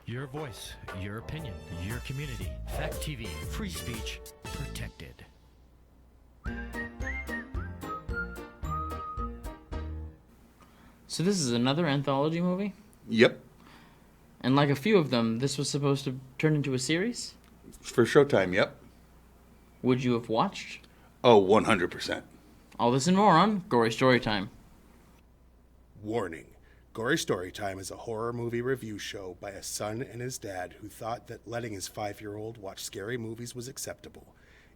Your voice, your opinion, your community. Fact TV, free speech, protected. So this is another anthology movie? Yep. And like a few of them, this was supposed to turn into a series? For Showtime, yep. Would you have watched? Oh, 100%. All this and more on Gory Storytime. Warning. Gory Storytime is a horror movie review show by a son and his dad who thought that letting his 5-year-old watch scary movies was acceptable.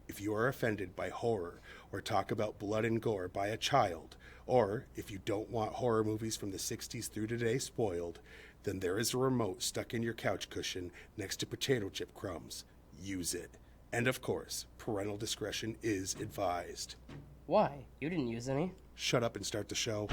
If you are offended by horror or talk about blood and gore by a child, or if you don't want horror movies from the 60s through today spoiled, then there is a remote stuck in your couch cushion next to potato chip crumbs. Use it. And of course, parental discretion is advised. Why? You didn't use any. Shut up and start the show.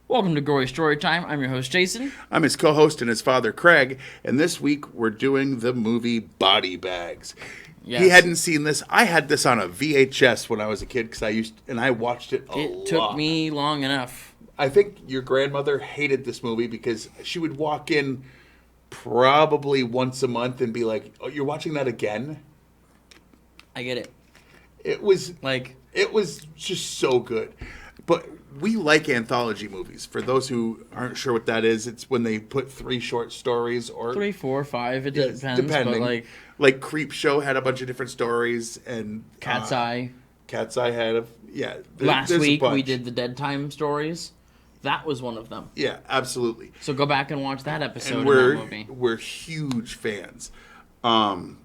Welcome to Gory Storytime. I'm your host, Jason. I'm his co-host and his father, Craig, and this week we're doing the movie Body Bags. Yes. He hadn't seen this. I had this on a VHS when I was a kid because I watched it a lot. It took me long enough. I think your grandmother hated this movie because she would walk in probably once a month and be like, "Oh, you're watching that again?" I get it. It was just so good. But we like anthology movies. For those who aren't sure what that is, it's when they put 3 short stories or 3, 4, 5. It depends. Depending. But like Creep Show had a bunch of different stories, and Cat's Eye. Cat's Eye had Last week we did the Dead Time stories. That was one of them. Yeah, absolutely. So go back and watch that episode and of that movie. We're huge fans. And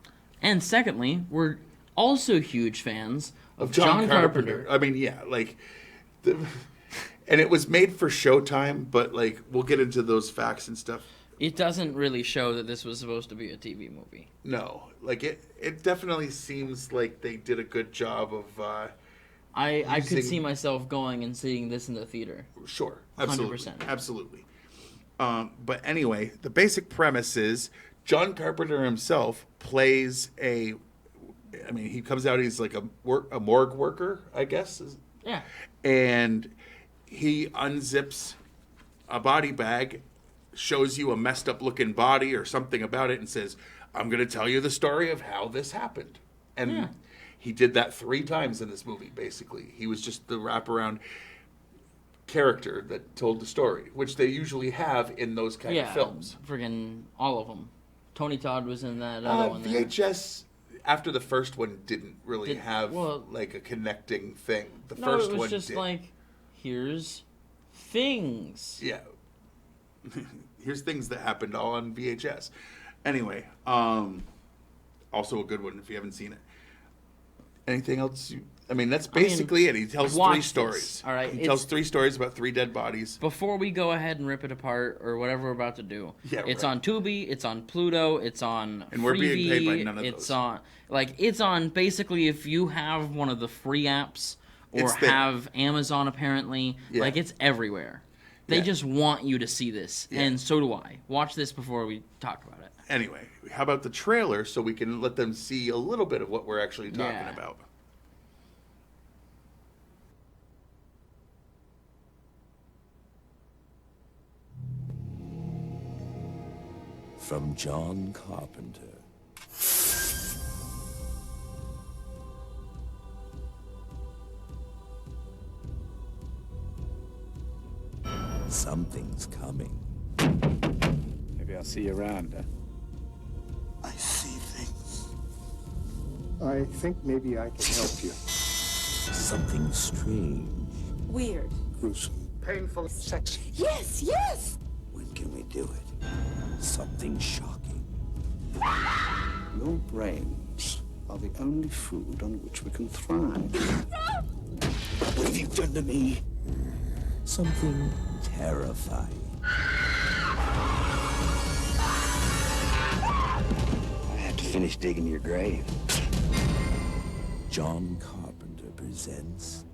secondly, we're also huge fans of John Carpenter. I mean, yeah, and it was made for Showtime, but we'll get into those facts and stuff. It doesn't really show that this was supposed to be a TV movie. No, it definitely seems like they did a good job of. I could see myself going and seeing this in the theater. Sure, absolutely, 100%. Absolutely. But anyway, the basic premise is John Carpenter himself plays he comes out. He's like a morgue worker, I guess. Yeah. And he unzips a body bag, shows you a messed up looking body or something about it, and says, "I'm going to tell you the story of how this happened." And he did that 3 times in this movie, basically. He was just the wraparound character that told the story, which they usually have in those kind of films. Friggin' all of them. Tony Todd was in that other one. VHS... After the first one didn't really have a connecting thing. The first one it was just here's things. Yeah. Here's things that happened all on VHS. Anyway, also a good one if you haven't seen it. Anything else? That's basically it. He tells 3 stories. All right. He tells 3 stories about 3 dead bodies. Before we go ahead and rip it apart or whatever we're about to do, it's on Tubi, it's on Pluto, it's on and we're being paid by none of those. It's on basically if you have one of the free apps or have Amazon apparently, it's everywhere. They just want you to see this, and so do I. Watch this before we talk about it. Anyway, how about the trailer so we can let them see a little bit of what we're actually talking about? From John Carpenter. Something's coming. Maybe I'll see you around. I see things. I think maybe I can help you. Something strange. Weird. Gruesome. Painful. Sexy. Yes, yes! When can we do it? Something shocking. Your brains are the only food on which we can thrive. What have you done to me? Something terrifying. finish digging your grave. John Carpenter presents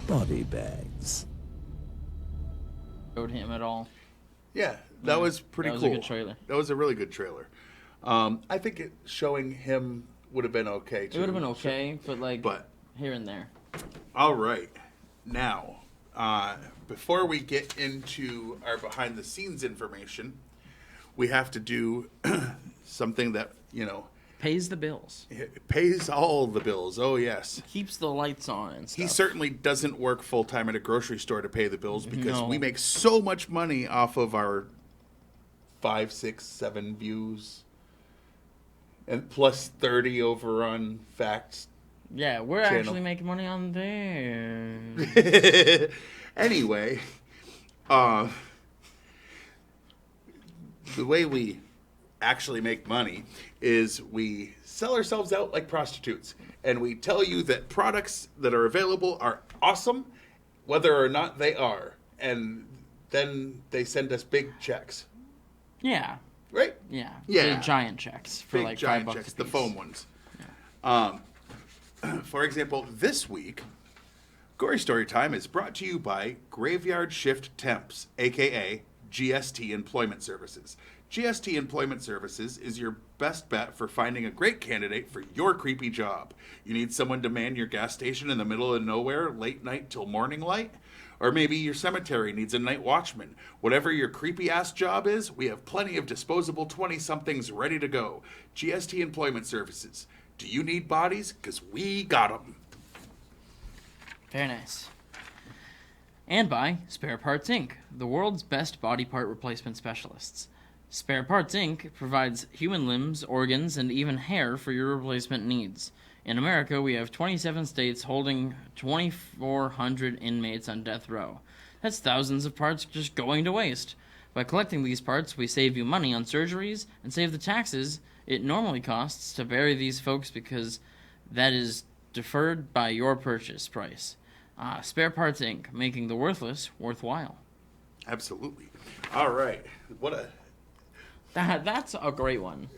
Body Bags. Showed him at all. Yeah, that was pretty cool. That was a good trailer. That was a really good trailer. I think showing him would have been okay, too. It would have been okay, but here and there. All right. Now, before we get into our behind-the-scenes information, we have to do something that, pays the bills. Pays all the bills. Oh, yes. Keeps the lights on and stuff. He certainly doesn't work full-time at a grocery store to pay the bills because we make so much money off of our 5, 6, 7 views and plus 30 over on Facts. Yeah, we're channel. Actually making money on there. Anyway, the way we actually make money is we sell ourselves out like prostitutes, and we tell you that products that are available are awesome, whether or not they are, and then they send us big checks. Yeah. Right? Yeah. Yeah. Big giant checks for big like giant $5 checks, a the piece. foam ones. Yeah. For example, this week, Gory Story Time is brought to you by Graveyard Shift Temps, a.k.a. GST Employment Services. GST Employment Services is your best bet for finding a great candidate for your creepy job. You need someone to man your gas station in the middle of nowhere, late night till morning light? Or maybe your cemetery needs a night watchman. Whatever your creepy-ass job is, we have plenty of disposable 20-somethings ready to go. GST Employment Services. Do you need bodies? Because we got them. Very nice. And by Spare Parts Inc., the world's best body part replacement specialists. Spare Parts Inc. provides human limbs, organs, and even hair for your replacement needs. In America, we have 27 states holding 2,400 inmates on death row. That's thousands of parts just going to waste. By collecting these parts, we save you money on surgeries and save the taxes it normally costs to bury these folks because that is deferred by your purchase price. Spare Parts Inc., making the worthless worthwhile. Absolutely. All right. That's a great one.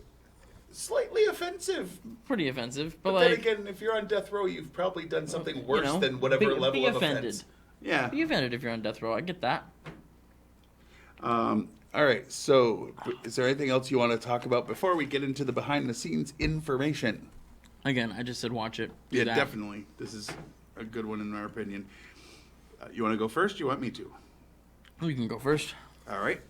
Slightly offensive. Pretty offensive, but then again, if you're on death row, you've probably done something worse than whatever level of offense. Yeah. Be offended if you're on death row. I get that. All right. So, is there anything else you want to talk about before we get into the behind-the-scenes information? Again, I just said watch it. Yeah, definitely. This is a good one in our opinion. You want to go first? You want me to? You can go first. All right.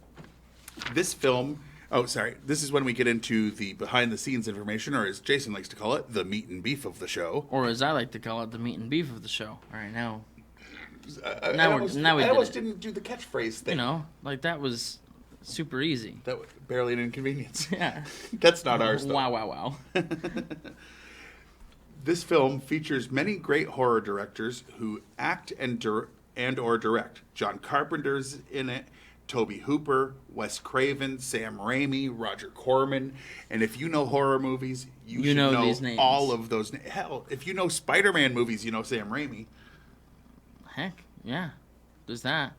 This film... Oh, sorry. This is when we get into the behind-the-scenes information, or as Jason likes to call it, the meat and beef of the show. Or as I like to call it, the meat and beef of the show. All right, now. I almost didn't do the catchphrase thing. That was super easy. That was barely an inconvenience. Yeah. That's not ours, though. Wow. This film features many great horror directors who act and or direct. John Carpenter's in it. Tobe Hooper, Wes Craven, Sam Raimi, Roger Corman. And if you know horror movies, you should know these names. All of those. Hell, if you know Spider-Man movies, you know Sam Raimi. Heck, yeah. There's that.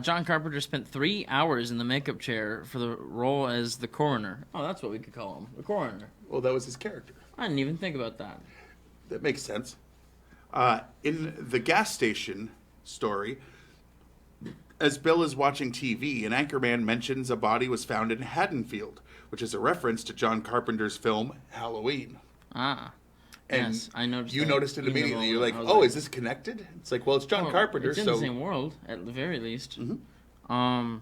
John Carpenter spent 3 hours in the makeup chair for the role as the coroner. Oh, that's what we could call him. The coroner. Well, that was his character. I didn't even think about that. That makes sense. In the gas station story... As Bill is watching TV, an anchorman mentions a body was found in Haddonfield, which is a reference to John Carpenter's film Halloween. And yes, I noticed. You noticed it immediately. You're like, "Oh, is this connected?" It's like, well, it's John Carpenter, it's in the same world at the very least. Mm-hmm.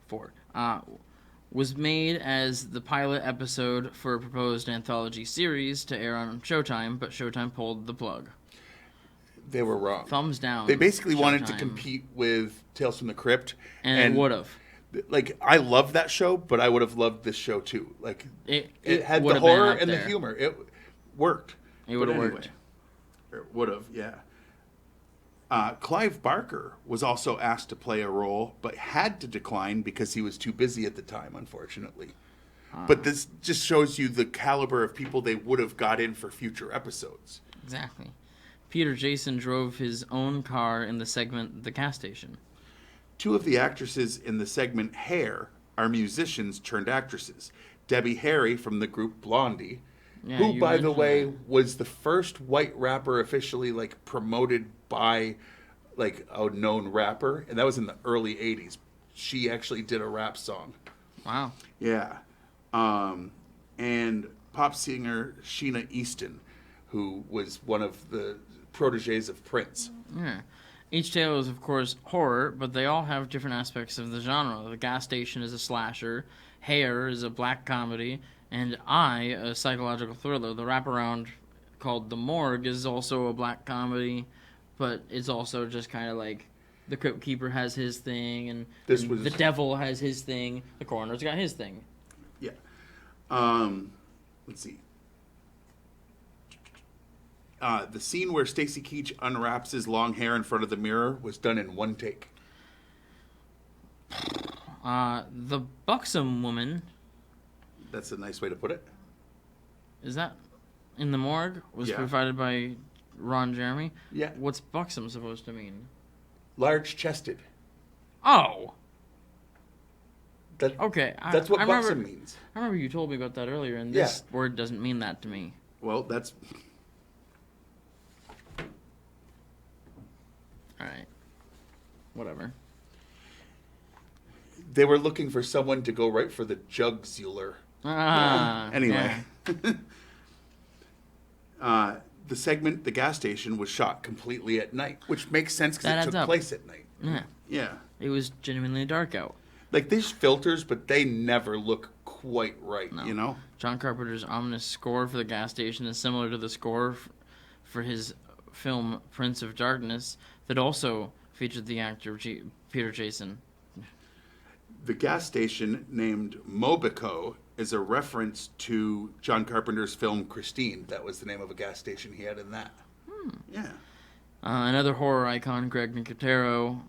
4 was made as the pilot episode for a proposed anthology series to air on Showtime, but Showtime pulled the plug. They were wrong. Thumbs down. They basically wanted to compete with Tales from the Crypt. And it would have. Like, I love that show, but I would have loved this show too. Like, it had the horror and the humor. It worked. It would have worked. It would have, yeah. Clive Barker was also asked to play a role, but had to decline because he was too busy at the time, unfortunately. But this just shows you the caliber of people they would have got in for future episodes. Exactly. Peter Jason drove his own car in the segment The Gas Station. 2 of the actresses in the segment Hair are musicians turned actresses. Debbie Harry from the group Blondie, Yeah, who, you by the mentioned way, that. was the first white rapper officially like promoted by like a known rapper, and that was in the early '80s. She actually did a rap song. Wow. Yeah, and pop singer Sheena Easton, who was one of the proteges of Prince. Yeah. Each tale is, of course, horror, but they all have different aspects of the genre. The Gas Station is a slasher, Hair is a black comedy, and I, a psychological thriller. The wraparound called The Morgue is also a black comedy, but it's also just kind of like the Crypt Keeper has his thing, and the Devil has his thing. The Coroner's got his thing. Yeah. Let's see. The scene where Stacy Keach unwraps his long hair in front of the mirror was done in one take. The Buxom Woman, That's a nice way to put it. is that in the morgue? Was Yeah. provided by Ron Jeremy? Yeah. What's Buxom supposed to mean? Large chested. Oh! That, Okay. That's what I buxom remember, means. I remember you told me about that earlier, and this word doesn't mean that to me. Well, that's... Alright. Whatever. They were looking for someone to go right for the jugular. Anyway. Yeah. The segment, The Gas Station, was shot completely at night, which makes sense because That it adds took up. place at night. Yeah. Yeah. It was genuinely dark out. Like, there's filters, but they never look quite right, No. you know? John Carpenter's ominous score for The Gas Station is similar to the score for his film Prince of Darkness that also featured the actor Peter Jason. The gas station, named Mobico, is a reference to John Carpenter's film Christine. That was the name of a gas station he had in that. Yeah. Another horror icon, Greg Nicotero,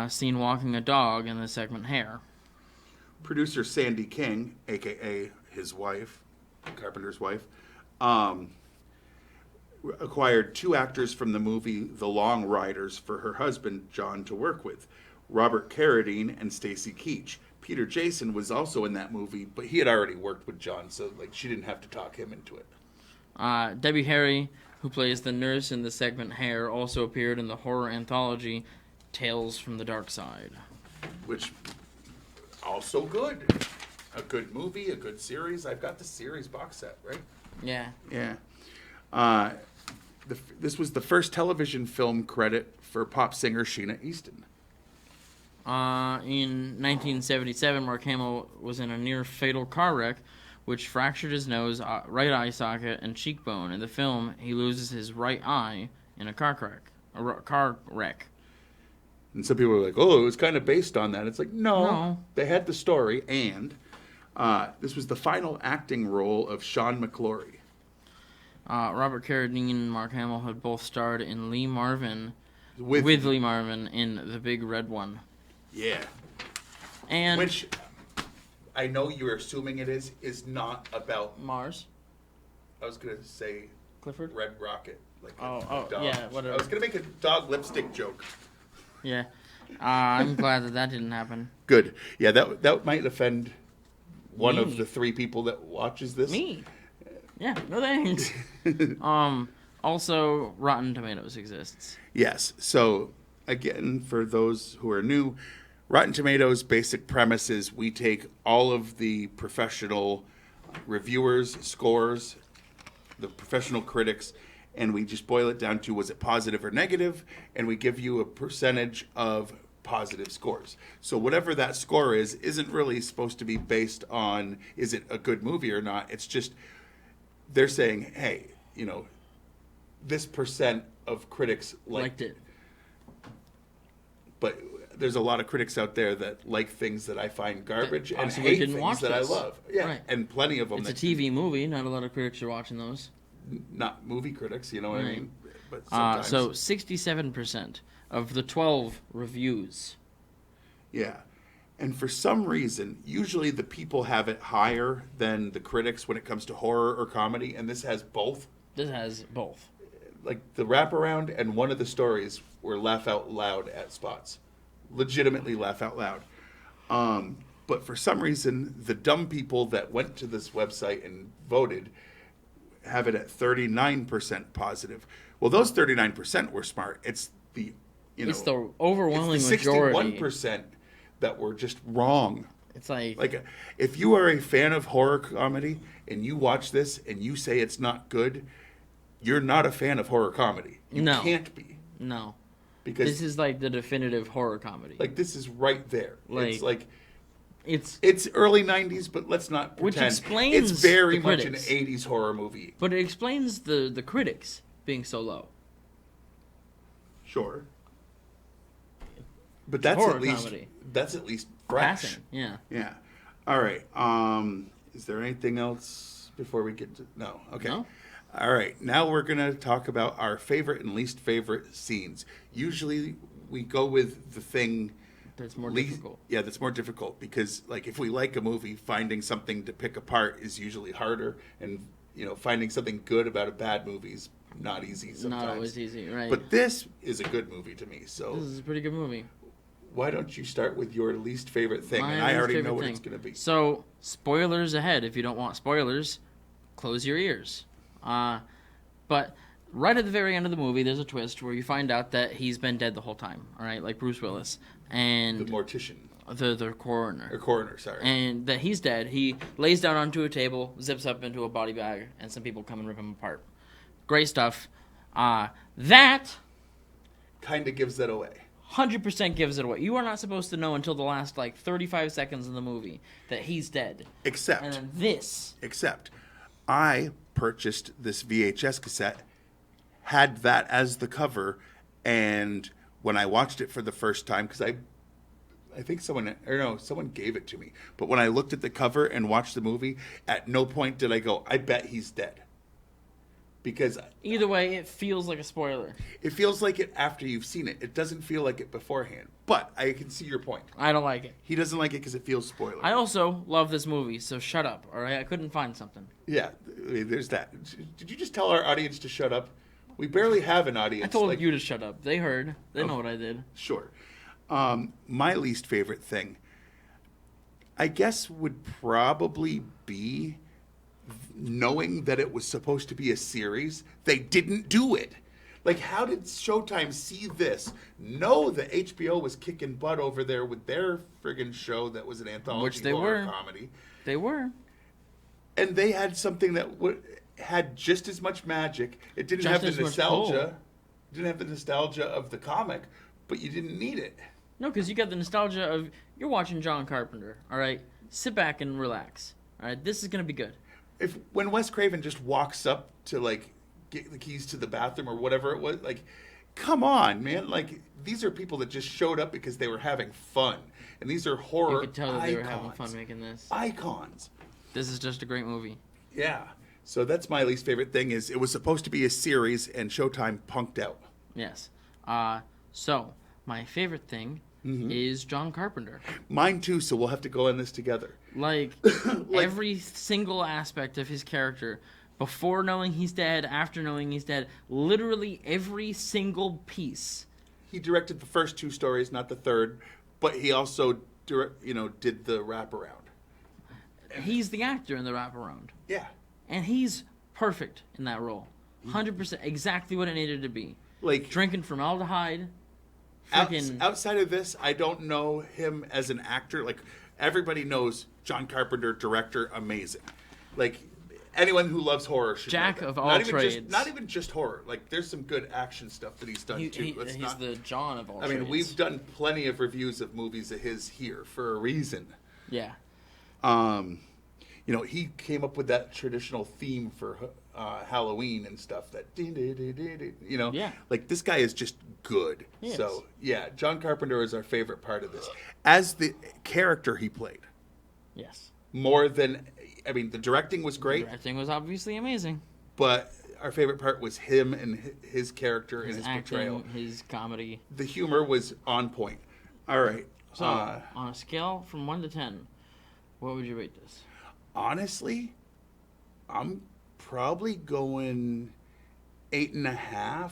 seen walking a dog in the segment Hair. Producer Sandy King, a.k.a. his wife, Carpenter's wife, acquired 2 actors from the movie The Long Riders for her husband, John, to work with, Robert Carradine and Stacy Keach. Peter Jason was also in that movie, but he had already worked with John, so like she didn't have to talk him into it. Debbie Harry, who plays the nurse in the segment Hair, also appeared in the horror anthology Tales from the Dark Side. Which, also good. A good movie, a good series. I've got the series box set, right? Yeah. Yeah. This was the first television film credit for pop singer Sheena Easton. In 1977, Mark Hamill was in a near-fatal car wreck, which fractured his nose, right eye socket, and cheekbone. In the film, he loses his right eye in a car wreck. And some people were like, oh, it was kind of based on that. It's like, no. They had the story, and this was the final acting role of Sean McClory. Robert Carradine and Mark Hamill had both starred in Lee Marvin, with Lee Marvin in The Big Red One. Yeah. And which I know you're assuming it is not about Mars. I was gonna say Clifford? Red Rocket. Like Oh, dog. yeah, whatever. I was gonna make a dog lipstick joke. Yeah. I'm glad that didn't happen. Good. Yeah, that might offend one Me. of the 3 people that watches this. Me. Yeah, no thanks. Also, Rotten Tomatoes exists. Yes. So, again, for those who are new, Rotten Tomatoes' basic premise is we take all of the professional reviewers' scores, the professional critics, and we just boil it down to was it positive or negative, and we give you a percentage of positive scores. So whatever that score is isn't really supposed to be based on is it a good movie or not. It's just they're saying, hey, this percent of critics liked it. But there's a lot of critics out there that like things that I find garbage and hate things that I love. Yeah, right. And plenty of them. It's a TV movie. Not a lot of critics are watching those. Not movie critics, you know what I mean? But sometimes. So 67% of the 12 reviews. Yeah. And for some reason, usually the people have it higher than the critics when it comes to horror or comedy, and this has both. This has both. Like the wraparound and one of the stories were laugh out loud at spots. Legitimately laugh out loud. But for some reason, the dumb people that went to this website and voted have it at 39% positive. Well, those 39% were smart. It's the, it's the overwhelming it's the majority. 61% that were just wrong. It's like if you are a fan of horror comedy and you watch this and you say it's not good, you're not a fan of horror comedy. You can't be. No. Because this is like the definitive horror comedy. Like, this is right there. It's it's early 90s, but let's not pretend. Which explains it's very the much critics. an 80s horror movie. But it explains the critics being so low. Sure. But that's at least comedy. That's at least fresh. Passing, yeah. Yeah. All right. Is there anything else before we get to... No. Okay. No? All right. Now we're going to talk about our favorite and least favorite scenes. Usually we go with the thing... That's more difficult. Yeah, that's more difficult because, like, if we like a movie, finding something to pick apart is usually harder, and finding something good about a bad movie is not easy sometimes. Not always easy, right? But this is a good movie to me. So this is a pretty good movie. Why don't you start with your least favorite thing? And I already know what it's going to be. So, spoilers ahead. If you don't want spoilers, close your ears. But right at the very end of the movie, there's a twist where you find out that he's been dead the whole time. All right, like Bruce Willis. And the mortician. The coroner. Or coroner, sorry. And that he's dead. He lays down onto a table, zips up into a body bag, and some people come and rip him apart. Great stuff. That kind of gives that away. 100% gives it away. You are not supposed to know until the last 35 seconds of the movie that he's dead. Except. And then this. Except. I purchased this VHS cassette, had that as the cover, and when I watched it for the first time, because I think someone gave it to me. But when I looked at the cover and watched the movie, at no point did I go, I bet he's dead. Because either way, it feels like a spoiler. It feels like it after you've seen it. It doesn't feel like it beforehand. But I can see your point. I don't like it. He doesn't like it because it feels spoiler. I also love this movie, so shut up, all right? I couldn't find something. Yeah, there's that. Did you just tell our audience to shut up? We barely have an audience. I told you to shut up. They heard. They know what I did. Sure. My least favorite thing, I guess, would probably be knowing that it was supposed to be a series. They didn't do it. Like, how did Showtime see this? Know that HBO was kicking butt over there with their friggin' show that was an anthology horror comedy. They were. And they had something that had just as much magic. It didn't have the nostalgia. It didn't have the nostalgia of the comic, but you didn't need it. No, because you got the nostalgia of, you're watching John Carpenter, all right? Sit back and relax, all right? This is going to be good. When Wes Craven just walks up to, get the keys to the bathroom or whatever it was, come on, man. These are people that just showed up because they were having fun. And these are horror icons. You could tell that they were having fun making this. Icons. This is just a great movie. Yeah. So that's my least favorite thing is it was supposed to be a series and Showtime punked out. Yes. So my favorite thing is John Carpenter. Mine too, so we'll have to go on this together. Every single aspect of his character, before knowing he's dead, after knowing he's dead, literally every single piece. He directed the first 2 stories, not the third, but he also did the wraparound. He's the actor in the wraparound. Yeah. And he's perfect in that role. 100%, exactly what it needed to be. Drinking formaldehyde. Outside of this, I don't know him as an actor. Everybody knows John Carpenter, director, amazing. Anyone who loves horror should Jack know that. of all trades. Not even just horror. There's some good action stuff that he's done too. He's the John of all trades. I mean, we've done plenty of reviews of movies of his here for a reason. Yeah. He came up with that traditional theme for Halloween and stuff. Yeah. This guy is just good. He so is. yeah, John Carpenter is our favorite part of this, as the character he played. Yes. More than, the directing was great. The directing was obviously amazing. But our favorite part was him and his character and his acting, portrayal. His comedy. The humor was on point. All right. So on a scale from 1 to 10, what would you rate this? Honestly, I'm probably going 8.5,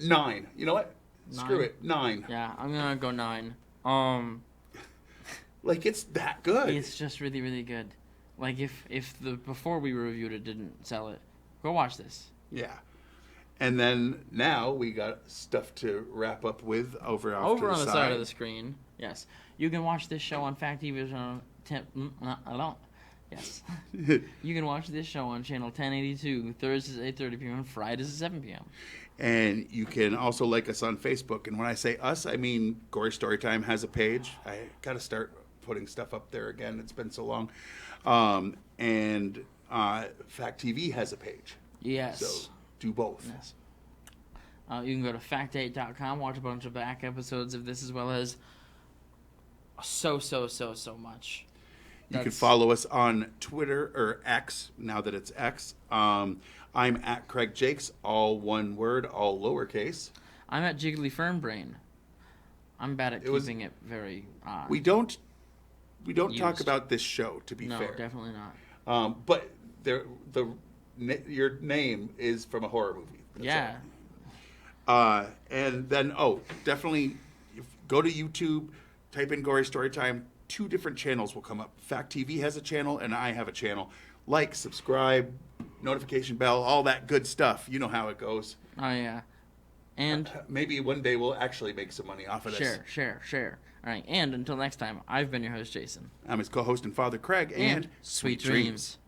9. You know what? 9? Screw it, 9. Yeah, I'm gonna go 9. Like, it's that good. It's just really, really good. Like, if the before we reviewed it didn't sell it, go watch this. Yeah. And then now we got stuff to wrap up with over on the side of the screen. Yes. You can watch this show on Fact TV on Yes. You can watch this show on channel 1082, Thursdays at 8:30 p.m. and Fridays at 7 p.m. And you can also like us on Facebook. And when I say us, I mean Gory Storytime has a page. I got to start putting stuff up there again. It's been so long. And Fact TV has a page. Yes. So do both. Yes. You can go to fact8.com, watch a bunch of back episodes of this, as well as so much. You can follow us on Twitter, or X, now that it's X. I'm at Craig Jakes, all one word, all lowercase. I'm at Jiggly Fernbrain. I'm bad at keeping it very We don't talk about this show, to be fair. No, definitely not. But your name is from a horror movie. That's all. And then, definitely go to YouTube, type in Gory Storytime. 2 different channels will come up. Fact TV has a channel, and I have a channel. Like, subscribe, notification bell, all that good stuff. You know how it goes. Oh, yeah. And maybe one day we'll actually make some money off of this. Share. All right, and until next time, I've been your host, Jason. I'm his co-host and father, Craig, and sweet dreams.